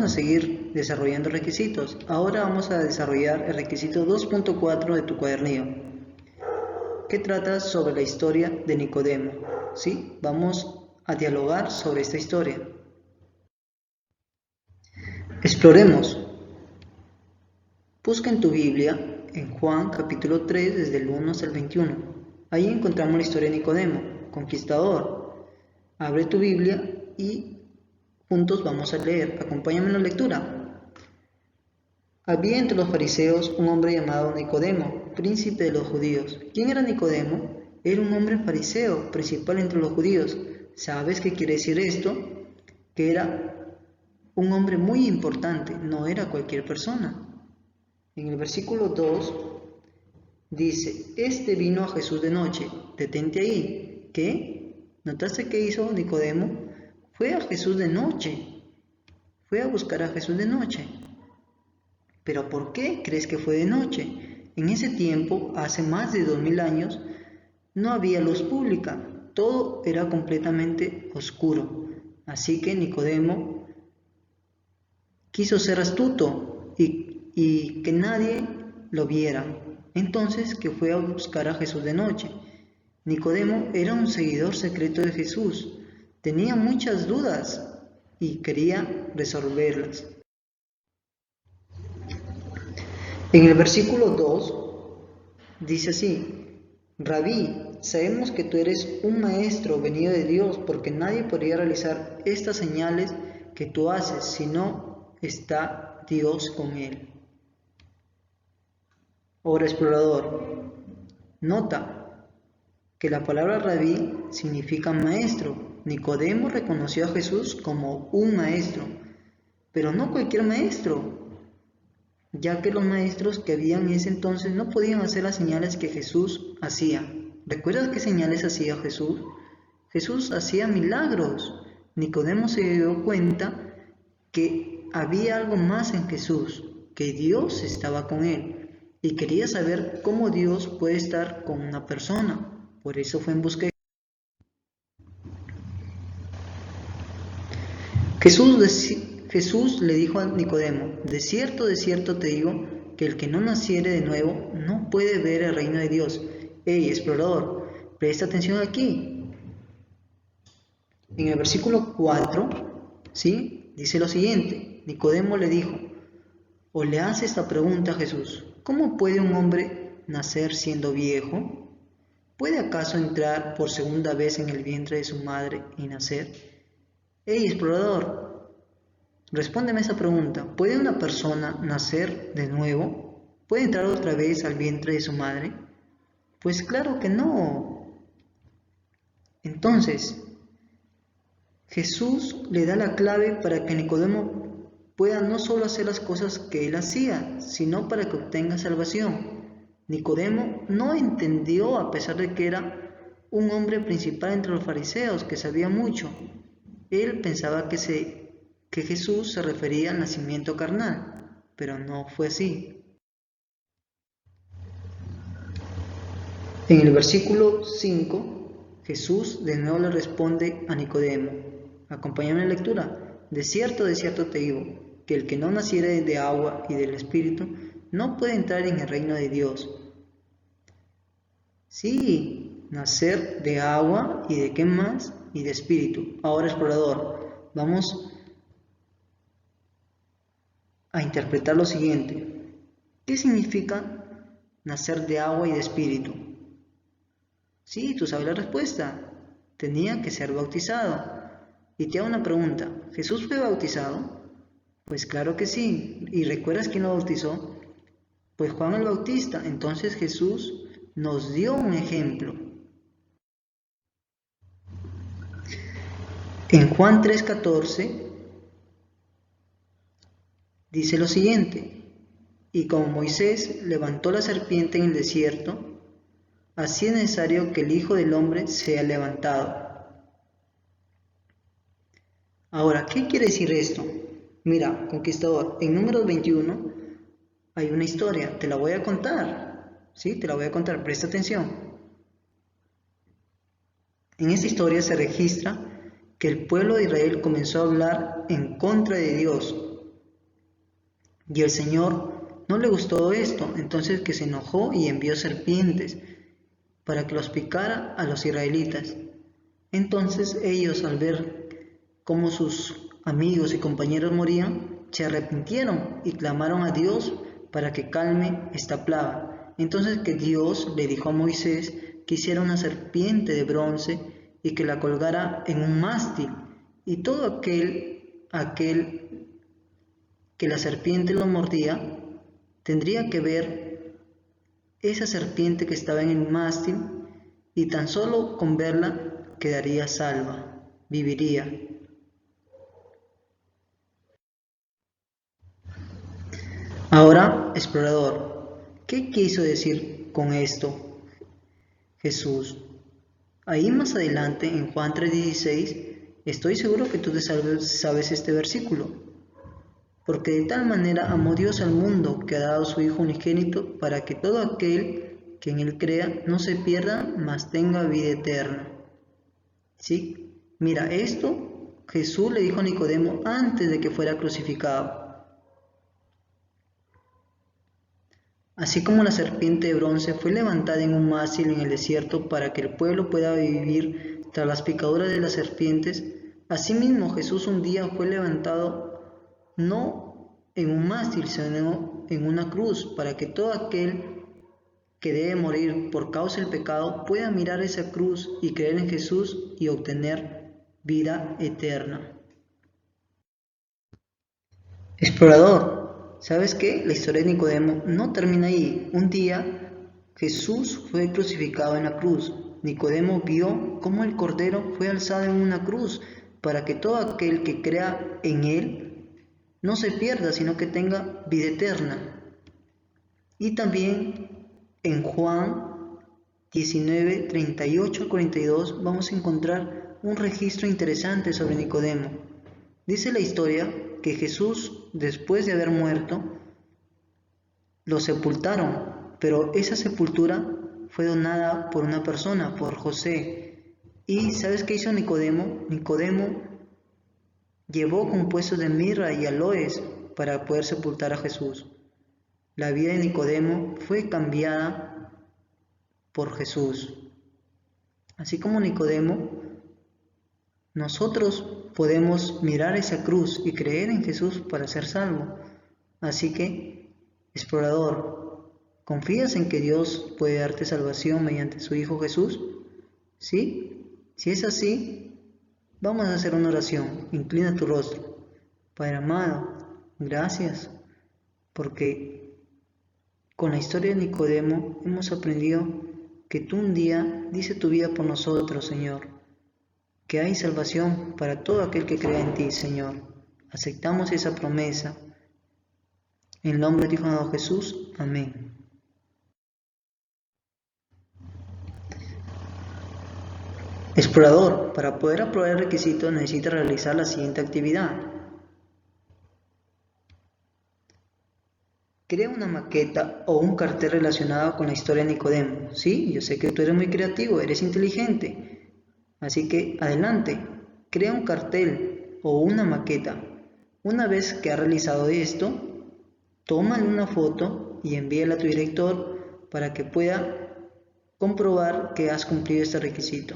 a seguir desarrollando requisitos. Ahora vamos a desarrollar el requisito 2.4 de tu cuadernillo, que trata sobre la historia de Nicodemo. ¿Sí? Vamos a dialogar sobre esta historia. Exploremos. Busca en tu Biblia, en Juan capítulo 3, desde el 1 hasta el 21. Ahí encontramos la historia de Nicodemo, conquistador. Abre tu Biblia y juntos vamos a leer. Acompáñame en la lectura. Había entre los fariseos un hombre llamado Nicodemo, príncipe de los judíos. ¿Quién era Nicodemo? Era un hombre fariseo, principal entre los judíos. ¿Sabes qué quiere decir esto? Que era un hombre muy importante, no era cualquier persona. En el versículo 2 dice, este vino a Jesús de noche. Detente ahí. ¿Qué? ¿Notaste qué hizo Nicodemo? Fue a Jesús de noche. Fue a buscar a Jesús de noche. ¿Pero por qué crees que fue de noche? En ese tiempo, hace más de 2000 años, no había luz pública. Todo era completamente oscuro. Así que Nicodemo quiso ser astuto y que nadie lo viera. Entonces, que fue a buscar a Jesús de noche. Nicodemo era un seguidor secreto de Jesús. Tenía muchas dudas y quería resolverlas. En el versículo 2 dice así, Rabí, sabemos que tú eres un maestro venido de Dios, porque nadie podría realizar estas señales que tú haces si no está Dios con él. Ahora, explorador, nota que la palabra rabí significa maestro. Nicodemo reconoció a Jesús como un maestro, pero no cualquier maestro, ya que los maestros que habían en ese entonces no podían hacer las señales que Jesús hacía. ¿Recuerdas qué señales hacía Jesús? Jesús hacía milagros. Nicodemo se dio cuenta que había algo más en Jesús, que Dios estaba con él. Y quería saber cómo Dios puede estar con una persona. Por eso fue en busca de Jesús le dijo a Nicodemo, de cierto te digo, que el que no naciere de nuevo no puede ver el reino de Dios. Hey, explorador, presta atención aquí. En el versículo 4, ¿sí? Dice lo siguiente, Nicodemo le dijo, o le hace esta pregunta a Jesús, ¿cómo puede un hombre nacer siendo viejo? ¿Puede acaso entrar por segunda vez en el vientre de su madre y nacer? Hey, explorador, respóndeme esa pregunta. ¿Puede una persona nacer de nuevo? ¿Puede entrar otra vez al vientre de su madre? Pues claro que no. Entonces, Jesús le da la clave para que Nicodemo pueda no solo hacer las cosas que él hacía, sino para que obtenga salvación. Nicodemo no entendió, a pesar de que era un hombre principal entre los fariseos, que sabía mucho. Él pensaba que Jesús se refería al nacimiento carnal, pero no fue así. En el versículo 5, Jesús de nuevo le responde a Nicodemo. Acompáñame en la lectura. De cierto te digo, que el que no naciere de agua y del Espíritu no puede entrar en el reino de Dios. Sí, nacer de agua y de qué más, y de Espíritu. Ahora, explorador, vamos a interpretar lo siguiente. ¿Qué significa nacer de agua y de Espíritu? Sí, tú sabes la respuesta. Tenía que ser bautizado. Y te hago una pregunta. ¿Jesús fue bautizado? Pues claro que sí. ¿Y recuerdas quién lo bautizó? Pues Juan el Bautista. Entonces Jesús nos dio un ejemplo. En Juan 3:14 dice lo siguiente. Y como Moisés levantó la serpiente en el desierto, así es necesario que el Hijo del Hombre sea levantado. Ahora, ¿qué quiere decir esto? Mira, conquistador, en Números 21 hay una historia, te la voy a contar, ¿sí? Te la voy a contar, presta atención. En esta historia se registra que el pueblo de Israel comenzó a hablar en contra de Dios. Y el Señor no le gustó esto, entonces que se enojó y envió serpientes para que los picara a los israelitas. Entonces ellos, al ver cómo sus amigos y compañeros morían, se arrepintieron y clamaron a Dios para que calme esta plaga. Entonces que Dios le dijo a Moisés que hiciera una serpiente de bronce y que la colgara en un mástil, y todo aquel que la serpiente lo mordía tendría que ver esa serpiente que estaba en el mástil, y tan solo con verla quedaría salva, viviría. Ahora, explorador, ¿qué quiso decir con esto Jesús? Ahí más adelante, en Juan 3:16, estoy seguro que tú sabes este versículo. Porque de tal manera amó Dios al mundo que ha dado a su Hijo unigénito para que todo aquel que en él crea no se pierda, mas tenga vida eterna. ¿Sí? Mira, esto Jesús le dijo a Nicodemo antes de que fuera crucificado. Así como la serpiente de bronce fue levantada en un mástil en el desierto para que el pueblo pueda vivir tras las picaduras de las serpientes, asimismo Jesús un día fue levantado no en un mástil, sino en una cruz, para que todo aquel que debe morir por causa del pecado pueda mirar esa cruz y creer en Jesús y obtener vida eterna. Explorador, ¿sabes qué? La historia de Nicodemo no termina ahí. Un día Jesús fue crucificado en la cruz. Nicodemo vio cómo el Cordero fue alzado en una cruz para que todo aquel que crea en él no se pierda, sino que tenga vida eterna. Y también en Juan 19, 38 al 42 vamos a encontrar un registro interesante sobre Nicodemo. Dice la historia que Jesús, después de haber muerto, lo sepultaron, pero esa sepultura fue donada por una persona, por José. ¿Y sabes qué hizo Nicodemo? Nicodemo llevó compuestos de mirra y aloes para poder sepultar a Jesús. La vida de Nicodemo fue cambiada por Jesús. Así como Nicodemo, nosotros podemos mirar esa cruz y creer en Jesús para ser salvo. Así que, explorador, ¿confías en que Dios puede darte salvación mediante su Hijo Jesús? ¿Sí? Si es así, vamos a hacer una oración. Inclina tu rostro. Padre amado, gracias, porque con la historia de Nicodemo hemos aprendido que tú un día diste tu vida por nosotros, Señor, que hay salvación para todo aquel que crea en ti, Señor. Aceptamos esa promesa. En el nombre de tu Hijo Jesús. Amén. Explorador, para poder aprobar el requisito necesita realizar la siguiente actividad. Crea una maqueta o un cartel relacionado con la historia de Nicodemo. Sí, yo sé que tú eres muy creativo, eres inteligente. Así que adelante, crea un cartel o una maqueta. Una vez que has realizado esto, tómale una foto y envíala a tu director para que pueda comprobar que has cumplido este requisito.